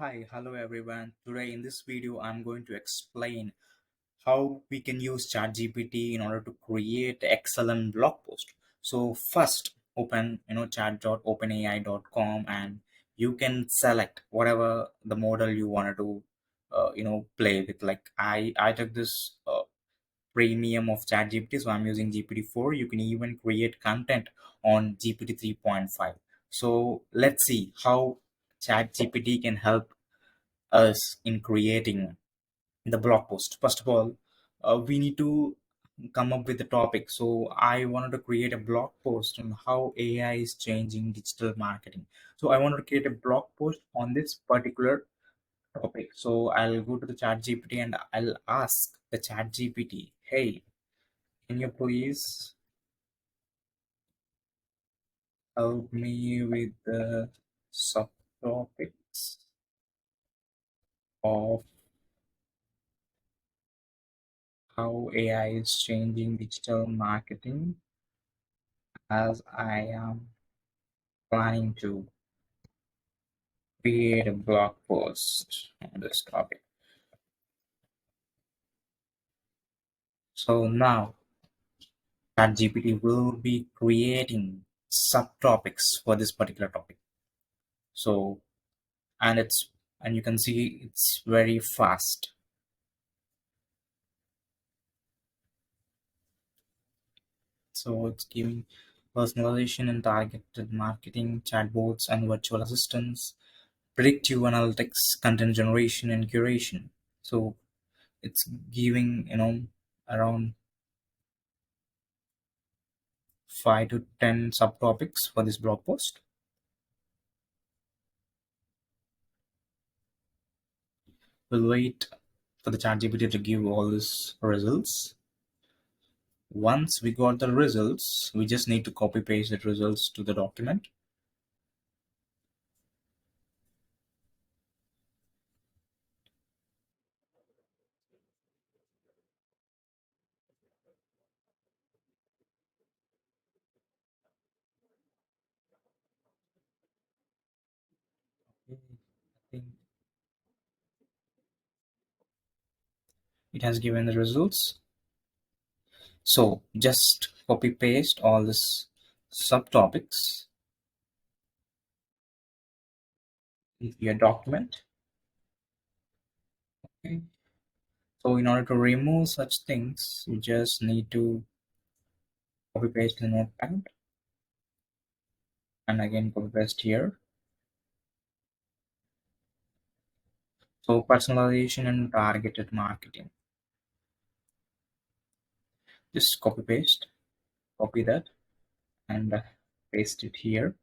Hi, hello everyone. Today in this video, I'm going to explain how we can use ChatGPT in order to create excellent blog post. So first, open chat.openai.com and you can select whatever the model you wanted to play with. Like I took this premium of ChatGPT, so I'm using GPT-4. You can even create content on GPT 3.5. So let's see how ChatGPT can help us in creating the blog post. First of all, we need to come up with the topic. So I wanted to create a blog post on how AI is changing digital marketing. So I wanted to create a blog post on this particular topic. So I'll go to the chat GPT and I'll ask the chat GPT, hey, can you please help me with the subtopics of how AI is changing digital marketing, as I am planning to create a blog post on this topic. So now ChatGPT will be creating subtopics for this particular topic. So and you can see it's very fast. So it's giving personalization and targeted marketing, chatbots and virtual assistants, predictive analytics, content generation and curation. So it's giving around 5 to 10 subtopics for this blog post. We'll wait for the ChatGPT to give all these results. Once we got the results, we just need to copy paste the results to the document. I think it has given the results. So just copy paste all these subtopics into your document. Okay. So in order to remove such things, you just need to copy paste the notepad and again copy paste here. So personalization and targeted marketing. Just copy that and paste it here.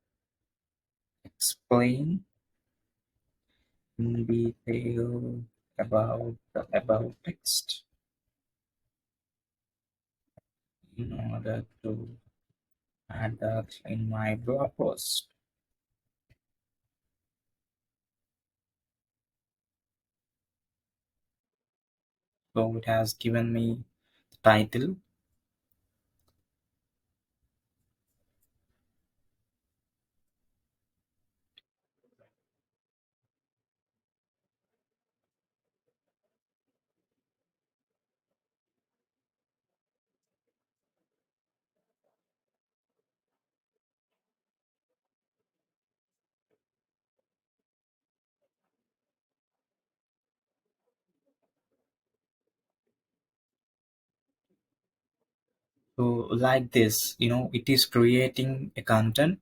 Explain in detail about the about text in order to add that in my blog post. So it has given me the title. So like this, it is creating a content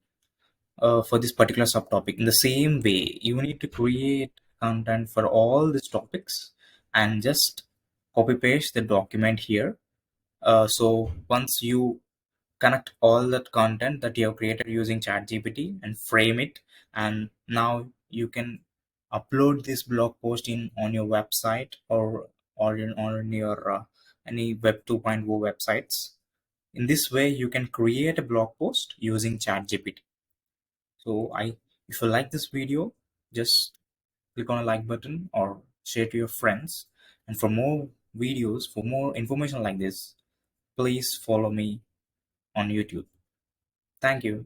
for this particular subtopic. In the same way, you need to create content for all these topics and just copy paste the document here. So once you connect all that content that you have created using ChatGPT and frame it, and now you can upload this blog post in on your website or in your any Web 2.0 websites. In this way, you can create a blog post using ChatGPT. So if you like this video, just click on a like button or share to your friends. And for more videos, for more information like this, please follow me on YouTube. Thank you.